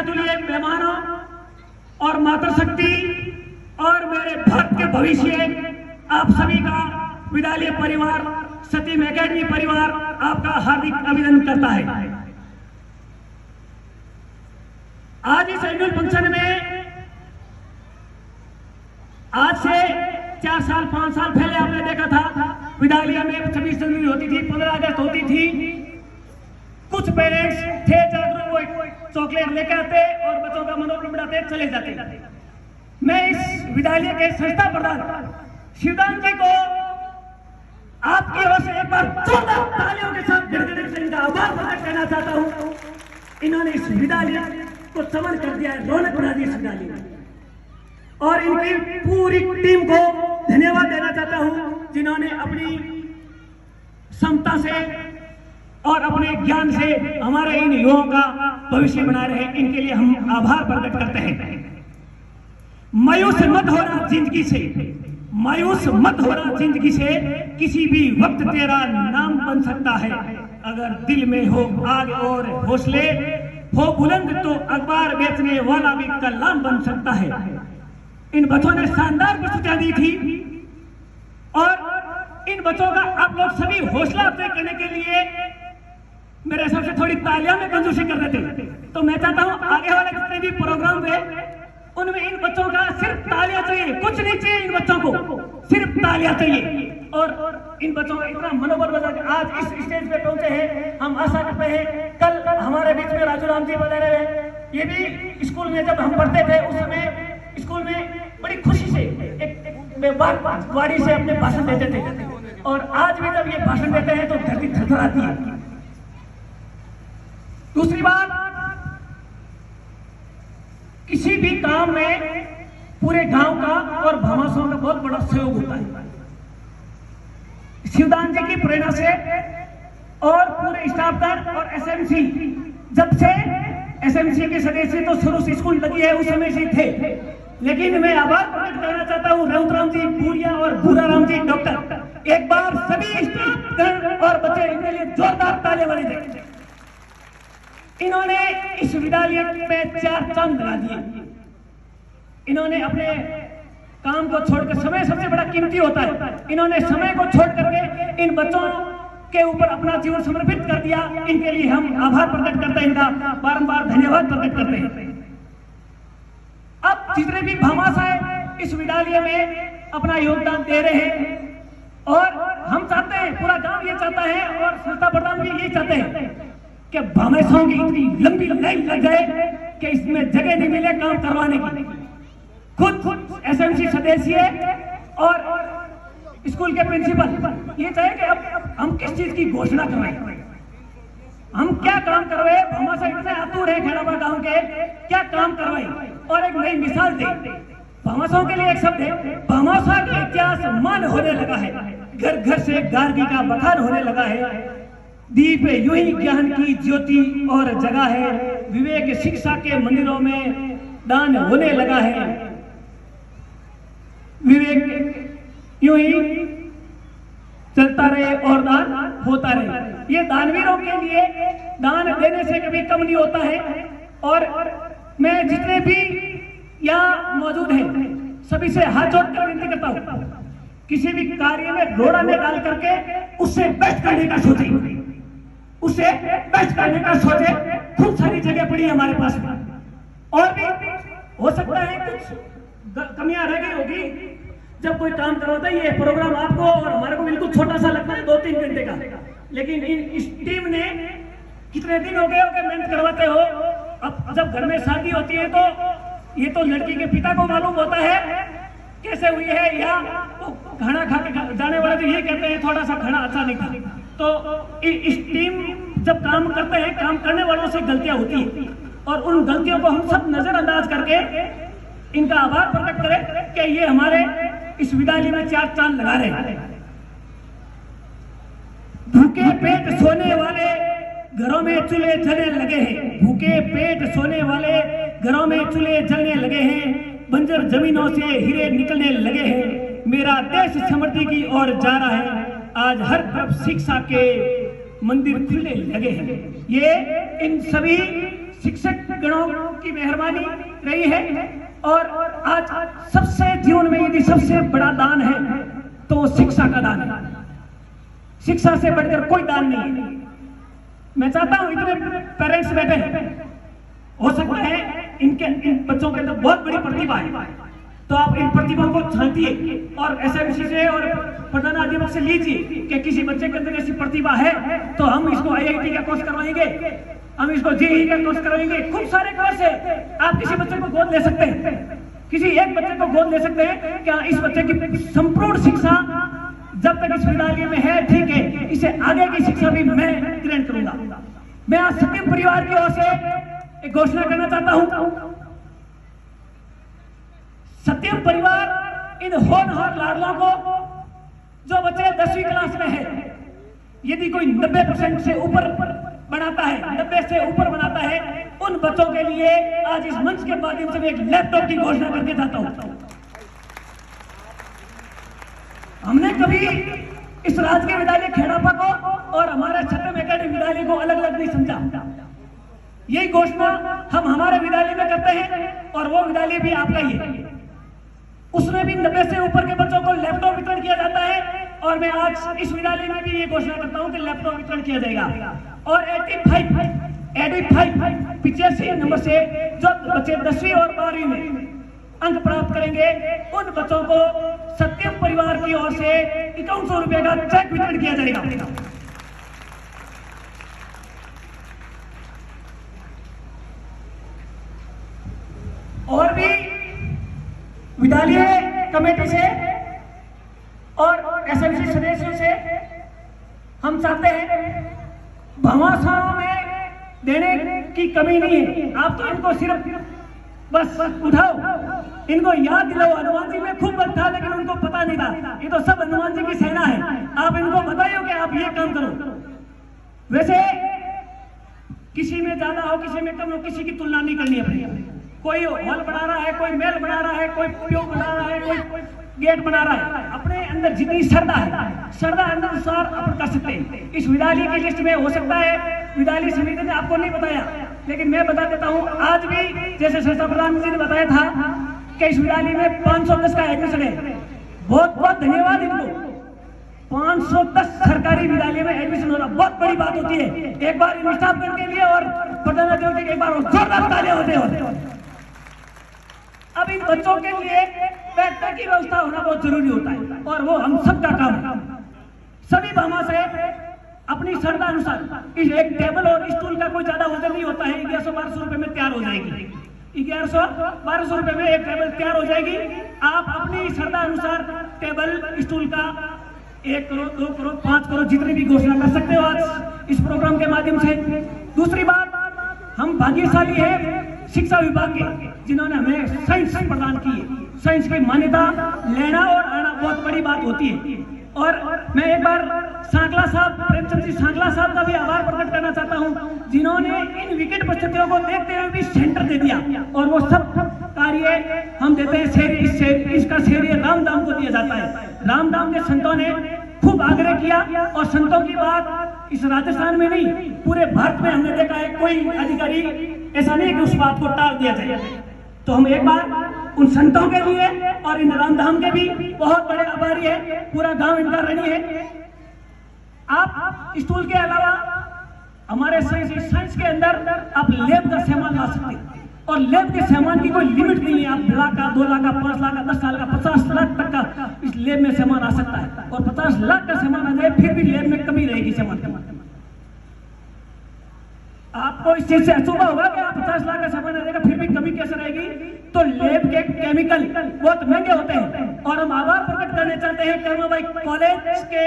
अतुल्य मेहमानों और मातृशक्ति और मेरे भारत के भविष्य, आप सभी का विद्यालय परिवार, सतीम एकेडमी परिवार आपका हार्दिक अभिनंदन करता है। आज इस एनुअल फंक्शन में आज से 4 साल 5 साल पहले आपने देखा था विद्यालय में 26 जनवरी होती थी, 15 अगस्त होती थी। कुछ पेरेंट्स थे जागरूक, वो चॉकलेट लेकर आते और बच्चों का मनोरंजन बढ़ाते चले जाते। मैं इस विद्यालय के संस्था प्रधान शिवदान जी को आपकी ओर से एक बार जोरदार तालियों के साथ गिड़गिड़ से इनका आभार प्रकट करना चाहता हूं। इन्होंने इस विद्यालय को समन कर दिया है, रौनक बना दी इस विद्यालय में, और इनकी पूरी टीम को धन्यवाद देना चाहता हूं जिन्होंने अपनी क्षमता से और अपने ज्ञान से हमारे इन युवाओं का भविष्य बना रहे हैं। इनके लिए हम आभार प्रकट करते हैं। मायूस मत होना जिंदगी से, मायूस मत होना जिंदगी से, किसी भी वक्त तेरा नाम बन सकता है। अगर दिल में हो आग और हौसले हो बुलंद तो अखबार बेचने वाला भी कलाम बन सकता है। इन बच्चों ने शानदार प्रस्तुतियां दी थी और इन बच्चों का आप लोग सभी हौसला अफजाई करने के लिए मेरे हिसाब से थोड़ी तालियां में कंजूसी कर रहे थे। तो मैं चाहता हूं आगे वाले जितने भी प्रोग्राम हुए उनमें इन बच्चों का सिर्फ तालियां चाहिए, कुछ नहीं चाहिए। इन बच्चों को सिर्फ तालियां चाहिए और इन बच्चों का इतना मनोबल बना कि आज इस स्टेज पे पहुंचे हैं। हम आशा करते हैं कल हमारे बीच में राजू राम जी वगैरह हैं, ये भी स्कूल में जब हम पढ़ते थे उस समय स्कूल में बड़ी खुशी से एक वाड़ी से अपने भाषण देते थे, और आज भी जब ये भाषण देते हैं तो धरती थरथराती है। दूसरी बात, किसी भी काम में पूरे गांव का और भामाशाह का बहुत बड़ा सहयोग होता है। शिवदान जी की प्रेरणा से और पूरे स्टाफ दल और एसएमसी, जब से एसएमसी के सदस्य तो शुरू से स्कूल लगी है उस समय से थे, लेकिन मैं आभार प्रकट करना चाहता हूं रघुराम जी भूरिया और भूराराम जी डॉक्टर। एक बार सभी स्टाफ दल और बच्चे इनके लिए जोरदार तालियां बजाई दें। इन्होंने इस विद्यालय में 4 चांद लगा दिए। इन्होंने अपने काम को छोड़कर, समय सबसे बड़ा कीमती होता है, इन्होंने समय को छोड़ करके इन बच्चों के ऊपर अपना जीवन समर्पित कर दिया। इनके लिए हम आभार प्रकट करते हैं, इनका बारंबार धन्यवाद प्रकट करते हैं। अब जितने भी भामाशाह इस विद्यालय में अपना योगदान दे रहे हैं और हम चाहते हैं, पूरा गांव ये चाहता है और संस्था प्रधान भी ये चाहते हैं कि भामाशाहों की इतनी लंबी लाइन लग जाए कि इसमें जगह नहीं मिले काम करवाने की। खुद एसएमसी सदस्य और स्कूल के प्रिंसिपल ये चाहे कि अब हम किस चीज की घोषणा करवाएं, हम क्या काम करवाए। भामाशाह इतने आतुर है खेड़ाबा गांव के, क्या काम करवाए और एक नई मिसाल दे। भामाशाहों के लिए एक शब्द है, भामाशाह का इतिहास मान होने लगा है, घर घर से गार्गी का बखान होने लगा है। दीप यूं ही ज्ञान की ज्योति और जगह है, विवेक शिक्षा के मंदिरों में दान होने लगा है। विवेक यूं ही चलता रहे और दान होता रहे। ये दानवीरों के लिए दान देने से कभी कम नहीं होता है। और मैं जितने भी यहाँ मौजूद हैं सभी से हाथ जोड़कर विनती करता हूँ, किसी भी कार्य में रोड़ा में डाल करके उससे बेस्ट करने का सोचे, उसे बेस्ट करने का सोचे। खूब सारी जगह पड़ी है हमारे पास में, और भी हो सकता है कुछ कमियां रह गई होगी। जब कोई काम करवाता है, ये प्रोग्राम आपको और हमारे को बिल्कुल छोटा सा लगता है 2-3 घंटे का, लेकिन इस टीम ने कितने दिन हो गए मेहनत करवाते हो। अब जब घर में शादी होती है तो ये तो लड़की के पिता को मालूम होता है कैसे हुई है, या तो खाना खा के जाने वाले तो ये कहते हैं थोड़ा सा खाना अच्छा नहीं था। तो इस टीम जब काम करते हैं, काम करने वालों से गलतियां होती है और उन गलतियों को हम सब नजरअंदाज करके इनका आभार प्रकट करें कि ये हमारे इस विद्यालय में 4 चांद लगा रहे हैं। भूखे पेट सोने वाले घरों में चूल्हे जलने लगे हैं, भूखे पेट सोने वाले घरों में चूल्हे जलने लगे हैं, बंजर जमीनों से हीरे निकलने लगे हैं। मेरा देश समृद्धि की ओर जा रहा है, आज हर तरफ शिक्षा के मंदिर खुलने लगे हैं। ये इन सभी शिक्षक गणों की मेहरबानी रही है। और आज सबसे जीवन में यदि सबसे बड़ा दान है तो वो शिक्षा का दान है। शिक्षा से बढ़कर कोई दान नहीं है। मैं चाहता हूं इतने पेरेंट्स बैठे हैं, हो सकता है इन बच्चों के अंदर बहुत बड़ी प्रतिभा है, तो आप इन प्रतिभा को झांकिए और एसएमसी से और प्रधानाध्यापक से लीजिए कि किसी बच्चे के अंदर ऐसी प्रतिभा है तो हम इसको आईआईटी का कोर्स करवाएंगे, हम इसको जेईई का कोर्स करवाएंगे। खूब सारे कोर्स है, आप किसी बच्चे को गोद ले सकते हैं, किसी एक बच्चे को गोद ले सकते हैं। क्या इस बच्चे की संपूर्ण शिक्षा जब तक इस विद्यालय में है ठीक है, इसे आगे की शिक्षा भी मैं ग्रहण करूंगा। मैं आज सत्यम परिवार की ओर से एक घोषणा करना चाहता हूं। सत्यम परिवार इन होनहार लाडलों को, जो बच्चे 10वीं क्लास में है, यदि कोई 90% से ऊपर बनाता है, 90 से ऊपर बनाता है, उन बच्चों के लिए आज इस मंच के माध्यम से मैं एक लैपटॉप की घोषणा करके चाहता हूं। हमने कभी इस राजकीय विद्यालय खेड़ापा को और हमारे सत्यम एकेडमी विद्यालय को अलग अलग नहीं समझा। यही घोषणा हम हमारे विद्यालय में करते हैं और वो विद्यालय भी आपका ही है। उसमें भी 90 से ऊपर के बच्चों को लैपटॉप वितरण किया जाता है और मैं आज इस विद्यालय में भी ये घोषणा करता हूं कि लैपटॉप वितरण किया जाएगा। और 85 नंबर से जो बच्चे 10वीं और 12वीं में अंक प्राप्त करेंगे, उन बच्चों को सत्यम परिवार की ओर से 5100 रुपए का चेक वितरण किया जाएगा। और भी विद्यालय कमेटी से और एसएमसी सदस्यों से हम चाहते हैं, भामाशाहों में देने की कमी नहीं है। आप तो इनको सिर्फ बस उठाओ, इनको याद दिलाओ। हनुमान जी में खूब बल था लेकिन उनको पता नहीं था, ये तो सब हनुमान जी की सेना है। आप इनको बताइए कि आप ये काम करो। वैसे किसी में ज्यादा हो, किसी में कम हो, किसी की तुलना नहीं करनी अपनी। कोई हॉल बना रहा है, कोई महल बना रहा है, कोई प्यो बना रहा है, कोई गेट बना रहा है। अपने अंदर जितनी श्रद्धा है, श्रद्धा अनुसार अपन कर सकते हैं। इस विद्यालय की लिस्ट में हो सकता है विद्यालय समिति ने आपको नहीं बताया, लेकिन मैं बता देता हूं। आज भी जैसे संस्था प्रधान जी ने बताया था कि इस विद्यालय में 510 का एडमिशन है। बहुत बहुत धन्यवाद इनको। 510 सरकारी विद्यालय में एडमिशन होना बहुत बड़ी बात होती है। एक बार इन स्टाफगण के लिए और प्रधानाध्यापक एक बार जोरदार तालियां होते। अब इन बच्चों के लिए बैठने की व्यवस्था होना बहुत जरूरी होता है और वो हम सबका काम है। सभी भामा से अपनी श्रद्धा अनुसार इस एक टेबल और स्टूल का कोई ज्यादा वजन नहीं होता है। 1100-1200 रुपए में तैयार हो जाएगी। 1100-1200 रुपए में एक टेबल तैयार हो जाएगी। आप अपनी श्रद्धा अनुसार टेबल स्टूल का 1 करोड़, 2 करोड़, 5 करोड़ जितनी भी घोषणा कर सकते हो आज इस प्रोग्राम के माध्यम से। दूसरी बात, हम भाग्यशाली है शिक्षा विभाग के, जिन्होंने हमें साइंस प्रदान की है। साइंस की मान्यता लेना और आना बहुत बड़ी बात होती है। और मैं एक बार सांकला साहब, प्रेमचंद जी सांकला साहब का भी आभार प्रकट करना चाहता हूं, जिन्होंने इन विकट परिस्थितियों को देखते हुए भी सेंटर दे दिया और वो सब कार्य हम देते हैं। इसका श्रेय रामधाम को दिया जाता है। रामधाम के संतों ने खूब आग्रह किया और संतों की बात इस राजस्थान में नहीं, पूरे भारत में हमने देखा है। कोई अधिकारी ऐसा नहीं कि उस बात को टाल दिया जाए। तो हम एक बार उन संतों के लिए और इन रामधाम के भी बहुत बड़े आभारी है। पूरा गांव इनका ऋणी है। आप स्कूल के अलावा हमारे साइंस के अंदर आप लैब का सामान ला सकते हैं और लैब के सामान की कोई लिमिट नहीं है। आप 1 लाख का, 2 लाख का, 5 लाख का, 10 साल का, 50 लाख तक का इस लैब में सामान आ सकता है। और 50 लाख का सामान आ जाए फिर भी लैब में कमी रहेगी सामान के। आपको इस चीज से अचूबा होगा कि आप 50 लाख का सामान आ जाएगा फिर भी कमी कैसे रहेगी। तो लैब के केमिकल बहुत महंगे होते हैं। और हम आभार प्रकट करना चाहते हैं कर्माबाई कॉलेज के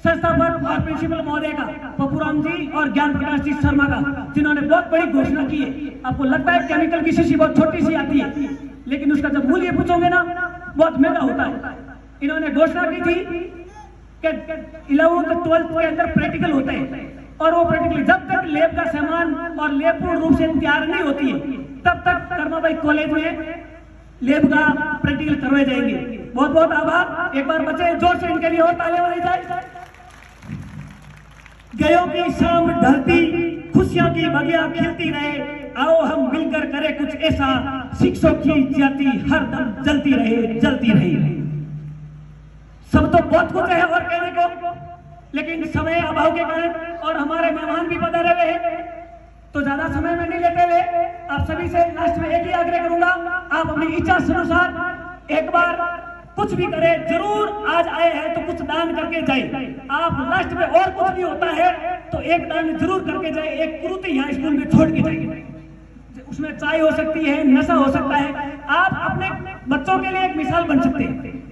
संस्थापक और प्रिंसिपल महोदय का, पपुराम जी और ज्ञान प्रकाश जी शर्मा का, जिन्होंने बहुत बड़ी घोषणा की है। आपको लगता है केमिकल की शीशी बहुत छोटी सी आती है, लेकिन उसका जब मूल्य पूछोगे ना बहुत महंगा होता है। इन्होंने घोषणा की थी कि 11th 12th के अंदर प्रैक्टिकल होते हैं और वो प्रैक्टिकल जब तक लैब का सामान और लैब पूर्ण रूप से तैयार नहीं होती है तब तक कर्माबाई कॉलेज में लैब का प्रैक्टिकल करवाए जाएंगे। बहुत बहुत आभार। एक बार बच्चे जोर से इनके लिए और तालियां बजाई जाए। गयों की शाम ढलती खुशियों की बगिया खिलती रहे, आओ हम मिलकर करें कुछ ऐसा, शिक्षकों की जाति हरदम जलती रहे, जलती रहे। सब तो बहुत कुछ है और कहने को, लेकिन समय अभाव के कारण और हमारे मेहमान भी पधारे हुए हैं, तो ज्यादा समय में नहीं लेते हुए आप सभी से लास्ट में एक ही आग्रह करूंगा, आप अपनी इच्छा से अनुसार एक बार कुछ भी करें, जरूर आज आए हैं तो कुछ दान करके जाए। आप लास्ट में और कुछ भी होता है तो एक दान जरूर करके जाए, एक कुरुति यहाँ स्कूल में छोड़ के जाए। उसमें चाय हो सकती है, नशा हो सकता है, आप अपने बच्चों के लिए एक मिसाल बन सकते हैं।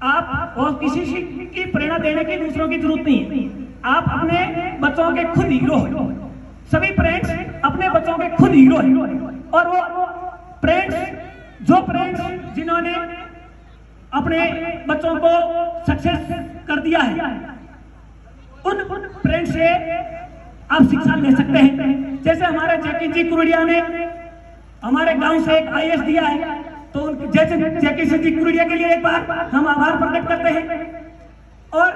आप और किसी की प्रेरणा देने की दूसरों की जरूरत नहीं है, आप अपने बच्चों के खुद हीरो हो। सभी पेरेंट्स अपने बच्चों के खुद हीरो हैं, और वो पेरेंट्स जिन्होंने अपने बच्चों को सक्सेस कर दिया है, उन पेरेंट्स से आप शिक्षा ले सकते हैं। जैसे हमारे जैकी जी कुरुड़िया ने हमारे गांव से एक आईएएस दिया है, तो जैसे जैकी जी कुरुड़िया के लिए एक बार हम आभार प्रकट करते हैं। और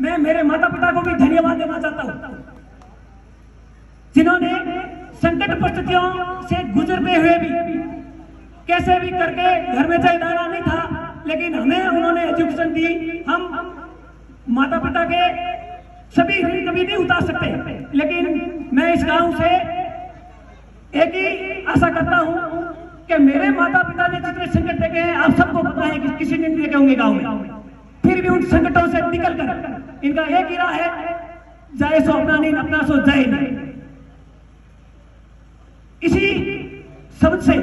मैं मेरे माता पिता को भी धन्यवाद देना चाहता हूं, जिन्होंने संकट परिस्थितियों से गुजरते हुए भी कैसे भी करके, घर में चाहे दाना नहीं था लेकिन हमें उन्होंने एजुकेशन दी। हम माता पिता के सभी कभी नहीं उतार सकते, लेकिन मैं इस गांव से एक ही आशा करता हूं कि मेरे माता पिता ने जितने संकट देखे हैं, आप सबको पता है कि किसी ने नहीं देखे होंगे गांव में, फिर भी उन संकटों से निकलकर इनका एक ही राह है, जाए सो अपना नहीं, अपना सो जाए नहीं। इसी शब्द से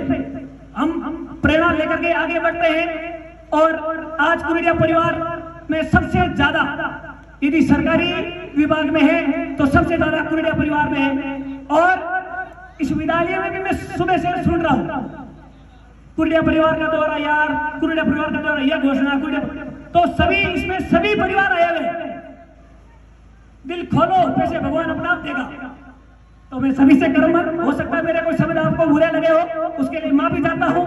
हम प्रेरणा लेकर के आगे बढ़ते हैं। और आज कुरुड़िया परिवार में सबसे ज्यादा, यदि सरकारी विभाग में है तो सबसे ज्यादा कुरुड़िया परिवार में है। और इस विद्यालय में भी मैं सुबह से सुन रहा हूं, कुरुड़िया परिवार का द्वारा यार, कुरुड़िया परिवार का द्वारा यह घोषणा, तो सभी इसमें सभी परिवार आए हुए। दिल खोलो, पैसे भगवान अपना आप देगा। तो मैं सभी से कर्म, हो सकता है मेरे कोई शब्द आपको बुरे लगे हो, उसके लिए माफी चाहता हूं।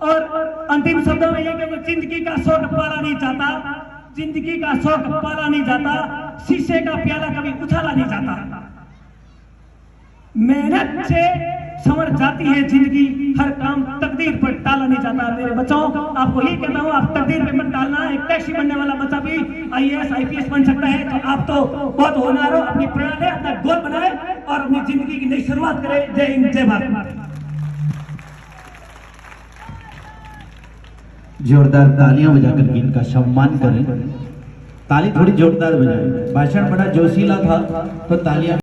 और अंतिम शब्दों में ये कि जिंदगी का शौक पाला नहीं जाता, जिंदगी का शौक पाला नहीं जाता, शीशे का प्याला कभी उछाला नहीं जाता। मेहनत से संवर जाती है जिंदगी, हर काम तकदीर पर टाला नहीं जाता। मेरे बच्चों, आपको यही कहता हूँ, आप तकदीर पे मत टालना। एक टैक्सी बनने वाला बच्चा भी आईएएस आईपीएस बन सकता है, तो आप तो बहुत होनहार हो। अपनी प्रेरणा ले, अपना गोल बनाए और अपनी जिंदगी की नई शुरुआत करें। जय हिंद, जय भारत। जोरदार तालियां बजाकर इनका सम्मान करें। ताली थोड़ी जोरदार बजाएं। भाषण बड़ा जोशीला था तो तालियां